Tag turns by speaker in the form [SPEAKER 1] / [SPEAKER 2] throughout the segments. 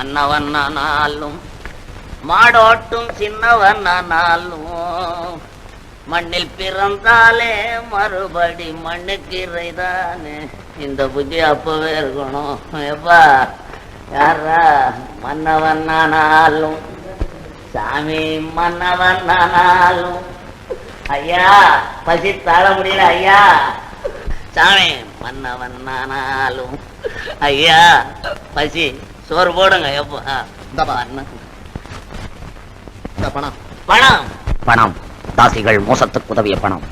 [SPEAKER 1] மன்னவனானாலும் மாடோட்டும் சின்னவனானாலும் மண்ணில் பிறந்தாலே மறுபடி மண்ணுக்கிறைதானே. இந்த புத்தி அப்பவே இருக்கணும். எப்பா யாரா மன்னவனானாலும் சாமி மன்னவனானாலும் ஐயா பசி தாழ முடியல ஐயா. சாமி மன்னவனானாலும் ஐயா பசி சோறு போடுங்க. எப்பா பணம் பணம் பணம் தாசிகள் மோசத்துக்கு உதவிய பணம்,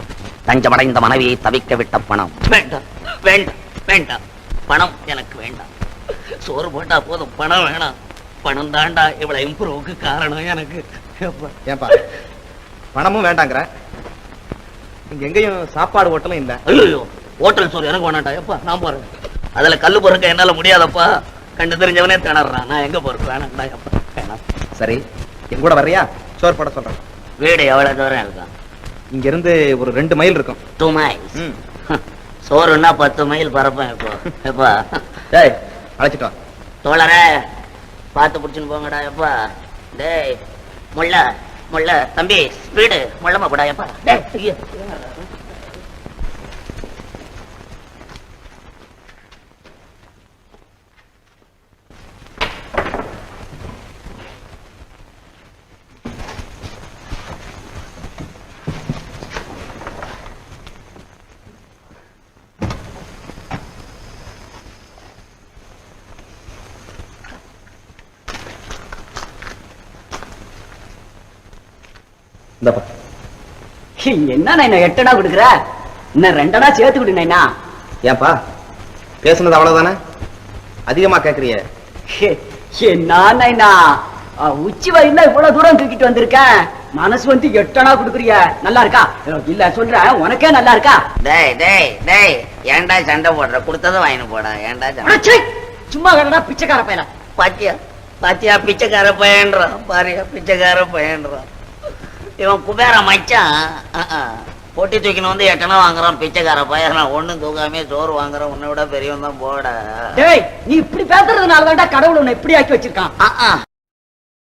[SPEAKER 1] தஞ்சமடைந்த மனைவியை தவிக்க விட்ட பணம். வேண்டாம் வேண்டாம் வேண்டாம், பணம் எனக்கு வேண்டாம். சோறு போட்டா போதும், பணம் வேணாம். பணம் தாண்டா இவ்வளவு இம்ப்ரூவுக்கு காரணம் எனக்கு.
[SPEAKER 2] ஏன்பா பணமும் வேண்டாங்கிற? இங்க எங்கேயும் சாப்பாடு ஹோட்டலும் இல்ல.
[SPEAKER 1] ஐயோ ஹோட்டல் சோறு எனக்கு வேணாண்டா. எப்பா நான் போறேன். அதுல கல்லு பொறுக்க என்னால முடியாதப்பா. கண்டு தெரிஞ்சவனே திணறான். நான் எங்க போறேன்? வேணாண்டா எப்பா வேணாம்.
[SPEAKER 2] சரி என் கூட வர்றியா? சோறு போட சொல்றேன்.
[SPEAKER 1] வீடு எவ்வளவு தூரம் இருக்கும்?
[SPEAKER 2] இங்க இருந்து ஒரு 2 மைல் இருக்கும்.
[SPEAKER 1] 2 மைல்ஸ். சோறுன்னா 10 மைல் பரப்பேன். இப்போ எப்பா
[SPEAKER 2] டேய் அழைச்சிட்டு வா.
[SPEAKER 1] தோழரே பார்த்து பிடிச்சுன்னு போங்கடா. எப்பா டேய் முள்ள முள்ள தம்பி ஸ்பீடு முள்ளமா போடா. எப்பா டேய்
[SPEAKER 3] என்ன 8 அணா கொடுக்குற? இன்னும் 2 அணா சேர்த்து விடுனா.
[SPEAKER 2] ஏன்பா பேசுனது அவ்வளவுதானே? அதிகமா கேக்குறிய?
[SPEAKER 3] என்ன உச்சி வரையில இவ்வளவு தூரம் தூக்கிட்டு வந்திருக்கேன். மனசு வந்து 8 அணா கொடுக்குறிய. நல்லா இருக்கா? இல்ல சொல்றேன், உனக்கே நல்லா இருக்கா?
[SPEAKER 1] டேய் டேய் டேய் ஏன்டா சண்டை போடுற? கொடுத்ததும் வாங்கிட்டு போடா. ஏன்டா சண்டை?
[SPEAKER 3] சும்மா கடடா பிச்சைக்கார பையல.
[SPEAKER 1] பாத்தியா பாத்தியா பிச்சைக்கார பையன்றான். பாரியா பிச்சைக்கார பையன்றான். இவன் குபேர மச்சான். பொட்டி தூக்கின்னு வந்து 8 அணா வாங்குறான். பிச்சைக்கார பையன் ஒண்ணும் தூக்காமே சோறு வாங்குறான். உன்னை விட பெரியவன் தான் போட.
[SPEAKER 3] டேய் நீ இப்படி பேசுறதுனாலதான்டா கடவுள் உன்னை இப்படி ஆக்கி வச்சிருக்கான்.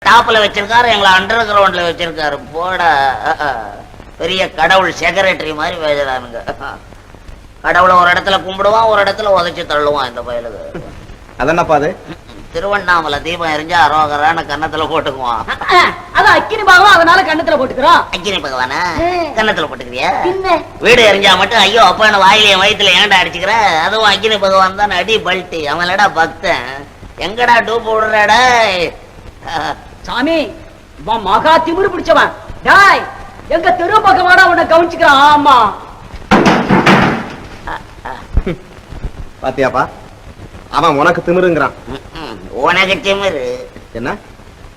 [SPEAKER 1] டாப்ல வச்சிருக்காரு, எங்களை அண்டர் கிரவுண்ட்ல வச்சிருக்காரு. போட பெரிய கடவுள் செக்ரட்டரி மாதிரி பேசுறானுங்க. கடவுளை ஒரு இடத்துல கும்பிடுவான், ஒரு இடத்துல உதைச்சு தள்ளுவான் இந்த பயலுக்கு.
[SPEAKER 2] அதென்னப்பா அது?
[SPEAKER 1] திருவண்ணாமலை தீபம் எரிஞ்சா அரோகரான கன்னத்துல போட்டுக்குவான்.
[SPEAKER 3] அது அக்கினி பாகம், அதனால கன்னத்துல போட்டுக்கிறோம்.
[SPEAKER 1] அக்கினி பகவானா கன்னத்துல போட்டுக்கிறியா? வீடு எரிஞ்சா மட்டும் ஐயோ அப்ப என்ன வாயிலையும் வயிற்றுல ஏன்டா அடிச்சுக்கிற? அதுவும் அக்கினி பகவான் தான் அடி பல்ட்டி. அவன்லடா பக்தன். எங்கடா டூப் விடுறாடா?
[SPEAKER 3] சாமி மகா திமிரு பிடிச்சவன். டாய் எங்க தெரு பகவானா உன்னை கவனிச்சுக்கிறான். ஆமா
[SPEAKER 2] பாத்தியாப்பா அவன் உனக்கு திமிருங்கிறான்.
[SPEAKER 1] உனக்கு திமிரு
[SPEAKER 2] என்ன?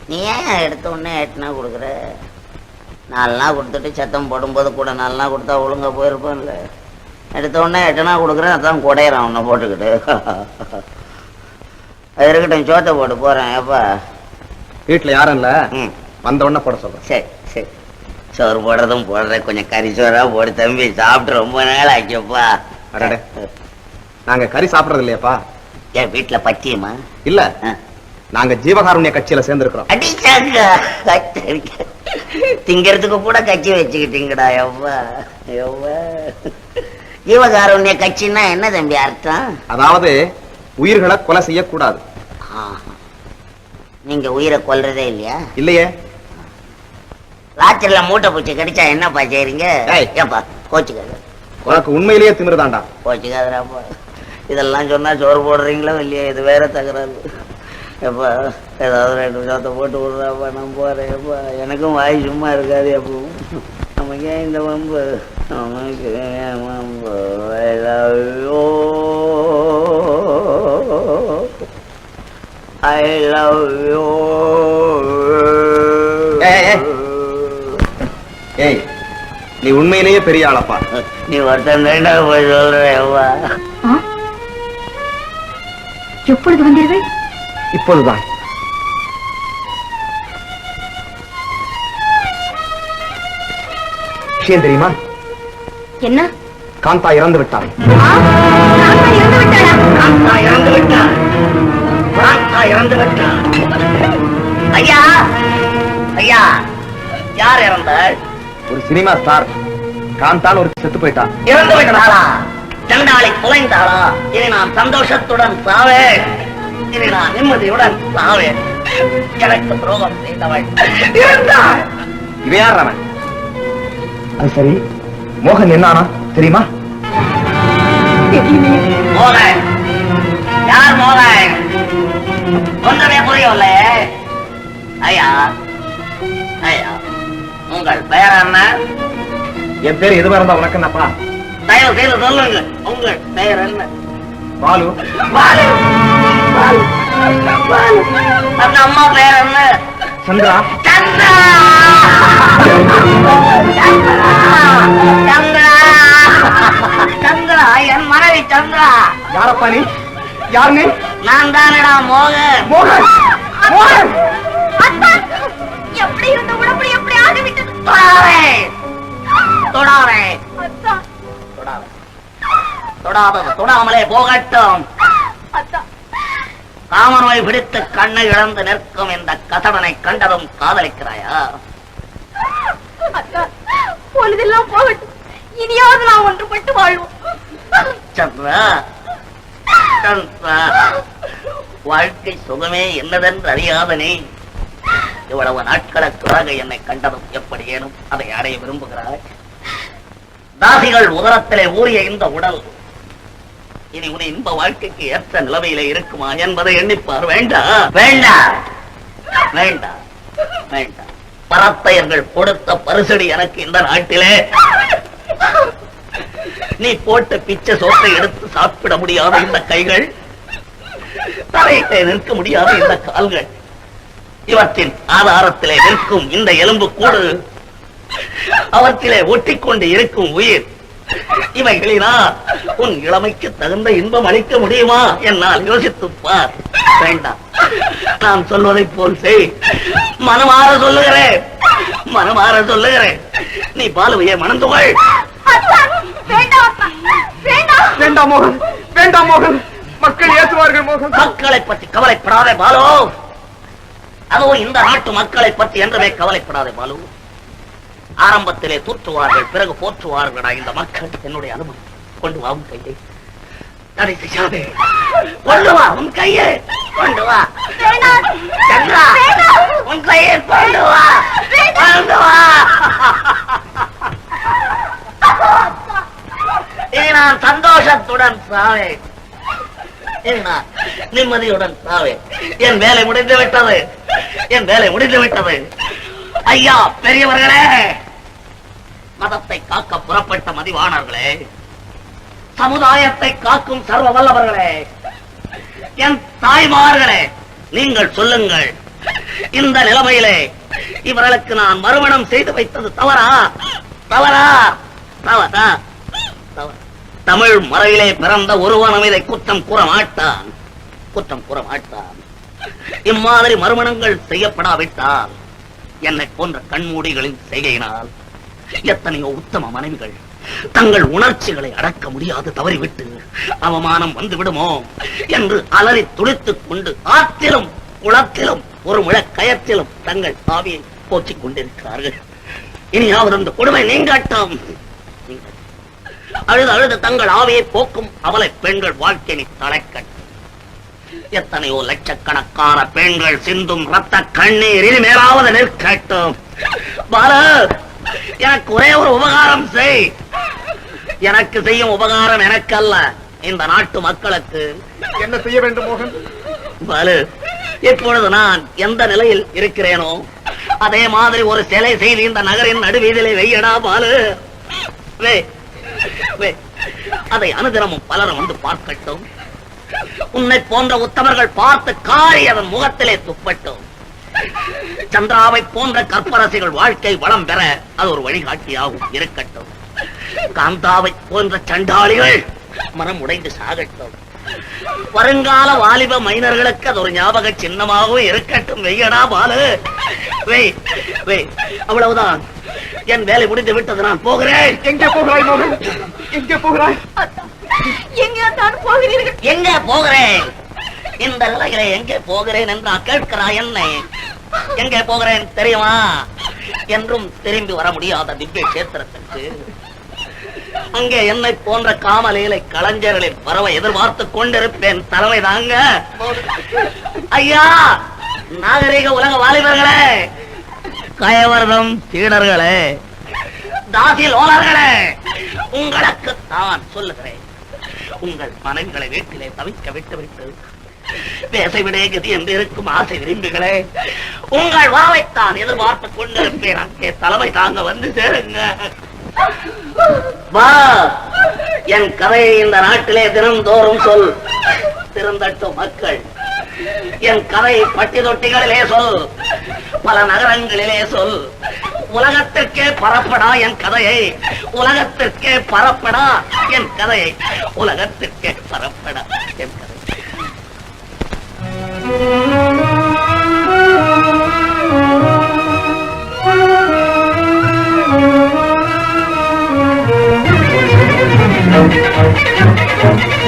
[SPEAKER 1] நீ ஏன் எடுத்த உடனே 8 அணா கொடுக்குற? 4 அணா கொடுத்துட்டு சத்தம் போடும்போது கூட 4 அணா கொடுத்தா ஒழுங்கா போயிருப்போம்ல. எடுத்த உடனே 8 அணா கொடுக்குறேன். அதான் குடையிறான் உன்னை போட்டுக்கிட்டு. அது இருக்கட்டும், சோத்தை போட்டு போறேன். எப்பா
[SPEAKER 2] வீட்டுல யாரும் இல்ல, வந்த உடனே போட சொல்றேன்.
[SPEAKER 1] சரி சரி சோறு போடுறதும் போடுறேன். கொஞ்சம் கறி சோறா போடு தம்பி. சாப்பிட்டு ரொம்ப நாள் ஆச்சப்பா.
[SPEAKER 2] அடடே நாங்க கறி சாப்பிடறது இல்லையாப்பா?
[SPEAKER 1] என் வீட்டுல பச்சியமா
[SPEAKER 2] இல்ல, நாங்க ஜீவகாருண்ய கட்சியில சேர்ந்திருக்கிறோம்.
[SPEAKER 1] திங்கிறதுக்கு கூட கட்சி வச்சுக்கிட்டீங்கடா. எவ்வா எவ்வா ஜீவகாருண்ய கட்சின்னா என்ன தம்பி அர்த்தம்?
[SPEAKER 2] அதாவது உயிர்களை கொலை செய்யக்கூடாது.
[SPEAKER 1] நீங்க உயிரை கொல்றதே இல்லையா?
[SPEAKER 2] இல்லையே.
[SPEAKER 1] ராத்திரில மூட்டை பூச்சி கடிச்சா என்னப்பா செய்றீங்க? ஏப்பா கோச்சுக்காத.
[SPEAKER 2] உனக்கு உண்மையிலேயே திமிருதாண்டா.
[SPEAKER 1] கோச்சுக்காதராப்பா. இதெல்லாம் சொன்னா சோறு போடுறீங்களோ இல்லையா? இது வேற தகராறு. எப்பா ஏதாவது 2 சோத்தை போட்டு விடுறாப்பா. நான் போறேன். எப்பா எனக்கும் வாய் சும்மா இருக்காது. எப்பவும் நமக்கு ஏன் இந்த வம்பு? நமக்கு ஏன் வம்பு? I love you, I love you.
[SPEAKER 2] ஏய் நீ உண்மையிலேயே பெரிய ஆளப்பா.
[SPEAKER 1] நீ ஒருத்தன் தாண்டா போய் சொல்றேவா.
[SPEAKER 4] எப்பொழுது வந்தீர்கள்?
[SPEAKER 2] இப்போதுதான். விஷயம் தெரியுமா?
[SPEAKER 4] என்ன?
[SPEAKER 2] காந்தா இறந்து விட்டாள்.
[SPEAKER 4] இறந்து விட்டாளா?
[SPEAKER 1] இறந்து விட்டாள். ராசா இறந்து விட்டான். ஐயா ஐயா, யார் இறந்தாள்?
[SPEAKER 2] ஒரு சினிமா ஸ்டார் காந்தான் ஒரு செத்து போயிட்டான்.
[SPEAKER 1] இறந்து விட்டாளா? சண்டாளி குலைந்தாளா? இனி நான் சந்தோஷத்துடன் சாவேன். இனி நான் நிம்மதியுடன் சாவேன். எனக்கு துரோகம் செய்தவள் இருந்தாள்.
[SPEAKER 2] இவன் யார் அவன்? அது சரி, மோகன் என்னானா தெரியுமா?
[SPEAKER 1] மோகன் யார்? மோகன் ஒன்றுமே புரியவில்லை. ஐயா ஐயா, உங்கள் பெயர் என்ன?
[SPEAKER 2] என் பேர் எதுவா இருந்தா உனக்கு என்னப்பா?
[SPEAKER 1] தயவு செய்து சொல்லுங்க, உங்கள் பெயர் என்ன?
[SPEAKER 2] பாலு.
[SPEAKER 1] பாலு. பாலு. பாலு. அந்த அம்மா பெயர் என்ன?
[SPEAKER 2] சந்திரா.
[SPEAKER 1] சந்திரா. சந்திரா. சந்திரா, என் மனைவி சந்திரா.
[SPEAKER 2] யாரப்பா நீ? யார் நீ?
[SPEAKER 1] நான் தானடா மோகன்.
[SPEAKER 2] மோகன். மோகன்.
[SPEAKER 4] எப்படி இருந்த உடம்பு எப்படி ஆகிவிட்டது?
[SPEAKER 1] தொடாதே. தொடாதே. தொடாதது தொடாமலே போகட்டும். காமநோய் பிடித்து கண்ணை இழந்து நிற்கும் இந்த கசடனை கண்டதும் காதலிக்கிறாயா?
[SPEAKER 4] பொழுதெல்லாம் போகட்டும், இனியாவது நான் ஒன்றுபட்டு வாழ்வோம்.
[SPEAKER 1] சந்திரா, சந்திரா, வாழ்க்கை சுகமே என்னதென்று அறியாத நீ இவ்வளவு நாட்களுக்கு பிறகு என்னை கண்டதும் எப்படி ஏனும் அதை அடைய விரும்புகிறாய்? தாசிகள் உதரத்திலே ஊறிய இந்த உடல் இனி உன் இன்ப வாழ்க்கைக்கு ஏற்ற நிலைமையிலே இருக்குமா என்பதை எண்ணிப்பார். வேண்டாம் வேண்டாம் வேண்டாம் வேண்டாம். பரத்தையர்கள் கொடுத்த பரிசடி எனக்கு இந்த நாட்டிலே. நீ போட்ட பிச்சை சோத்தை எடுத்து சாப்பிட முடியாத இந்த கைகள், தலையிலே நிற்க முடியாத இந்த கால்கள், இவற்றின் ஆதாரத்திலே நிற்கும் இந்த எலும்பு கூடு, அவற்றிலே ஒட்டிக்கொண்டு இருக்கும் உயிர், இவைகளினா உன் இளமைக்கு தகுந்த இன்பம் அளிக்க முடியுமா? என்னால் யோசித்துப்பார். வேண்டாம், நான் சொல்வதை போல் செய். மனமாற சொல்லுகிறேன், மனமாற சொல்லுகிறேன். நீ பாலுவையை மணந்துகள்.
[SPEAKER 2] வேண்டாம் மோகன், வேண்டாம் மோகன். மக்கள் ஏற்றுவார்கள் மோகன்.
[SPEAKER 1] மக்களை பற்றி கவலைப்படாதே பாலு. அதுவும் இந்த நாட்டு மக்களை பற்றி என்றுமே கவலைப்படாதே பாலு. ஆரம்பத்திலே தூற்றுவார்கள், பிறகு போற்றுவார்களா இந்த மக்கள். என்னுடைய அனுமதி. கொண்டு வா உன் கையை. தடை செய்யாதே. கொண்டு வா உன் கையை. கொண்டு வா சந்திரா, உன் கையை கொண்டு வா. கொண்டு வா. இனி நான் சந்தோஷத்துடன் சாவேன். இனி நான் நிம்மதியுடன் சாவேன். என் வேலை முடிந்து விட்டது. என் வேலை முடிந்து விட்டது. ஐயா பெரியவர்களே, மதத்தை காக்க புறப்பட்ட மதிவாணர்களே, சமுதாயத்தை காக்கும் சர்வ வல்லவர்களே, என் தாய்மார்களே, நீங்கள் சொல்லுங்கள், இந்த நிலைமையிலே இவர்களுக்கு நான் மறுமணம் செய்து வைத்தது தவறா? தவறா? தவறா? தமிழ் மறையிலே பிறந்த ஒருவனும் இதை குற்றம் கூற மாட்டான். குற்றம் கூற மாட்டான். இம்மாதிரி மறுமணங்கள் செய்யப்படாவிட்டால் என்னை போன்ற கண்மூடிகளின் செய்கையினால் எத்தனையோ உத்தம மனைவிகள் தங்கள் உணர்ச்சிகளை அடக்க முடியாது தவறிவிட்டு அவமானம் வந்து விடுமோ என்று அலறி துடித்துக் கொண்டு ஆற்றிலும் குளத்திலும் ஒரு முழ கயத்திலும் தங்கள் ஆவியை போற்றிக் கொண்டிருக்கிறார்கள். இனியாவது அந்த கொடுமை நீங்கட்டும். அழுது அழுது தங்கள் ஆவியை போக்கும் அவலை பெண்கள் வாழ்க்கையை தலைக்கட்டும். எத்தனையோ லட்சக்கணக்கான பெண்கள் சிந்தும் ரத்த கண்ணீர் இனிமேலாவது நிற்கட்டும். பாலு, எனக்கு ஒரே ஒரு உபகாரம் செய். எனக்கு செய்யும் உபகாரம் எனக்கு அல்ல, இந்த நாட்டு மக்களுக்கு.
[SPEAKER 2] என்ன செய்ய வேண்டும் மோகன்?
[SPEAKER 1] பாலு, இப்பொழுது நான் எந்த நிலையில் இருக்கிறேனோ அதே மாதிரி ஒரு சிலை செய்து இந்த நகரின் நடுவீதிலே வையடா பாலு. வே வே, அதை அனுதினமும் பலரும் வந்து பார்க்கட்டும். உன்னை போன்ற உத்தமர்கள் பார்த்து காரி அதன் முகத்திலே துப்பட்டும். சந்திராவை போன்ற கற்பரசிகள் வாழ்க்கை வளம் பெற அது ஒரு வழிகாட்டியாகவும் இருக்கட்டும். காந்தாவை போன்ற சண்டாளிகள் மனம் உடைந்து சாகட்டும். வருங்கால வாலிப மைனர்களுக்கு அது ஒரு ஞாபக சின்னமாகவும் இருக்கட்டும். வெய்யடா பாலு, வெய் வெய். அவ்வளவுதான், என் வேலை முடிந்து விட்டது. நான் போகிறேன்.
[SPEAKER 2] எங்கே போகிறாய் மோகன்? எங்கே போகிறாய்?
[SPEAKER 4] எங்கே தான் போகிறீர்கள்?
[SPEAKER 1] எங்க போகிறேன்? இந்த நிலையில எங்கே போகிறேன் என்று கேட்கிறாய் என்னை. எங்கே போகிறேன் தெரியுமா? என்றும் திரும்பி வர முடியாத திவ்ய கஷேத்திரத்திற்கு. அங்கே என்னை போன்ற காமலீலை கலைஞர்களின் வரவை எதிர்பார்த்து கொண்டிருப்பேன். தலைமை தாங்க ஐயா, நாகரீக உலக வாலிபர்களே, கயவர்தம் சீடர்களே, தாசி லோலர்களே, உங்களுக்கு தான் சொல்லுகிறேன். உங்கள் மனங்களை வீட்டிலே தவிக்க விட்டுவிட்டு பேசை விட கதி என்று இருக்கும் ஆசை விரும்புகளே, உங்கள் வாவைத்தான் எதிர்பார்த்துக் கொண்டிருப்பேன். அங்கே தலைமை தாங்க வந்து சேருங்க. வா, என் கதையை இந்த நாட்டிலே தினந்தோறும் சொல். திருந்தட்டும் மக்கள். என் கதையை பட்டி தொட்டிகளிலே சொல், பல நகரங்களிலே சொல். உலகத்திற்கே பரப்படா என் கதையை, உலகத்திற்கே பரப்படா என் கதையை, உலகத்திற்கே பரப்படா என் கதை.
[SPEAKER 2] Thank you.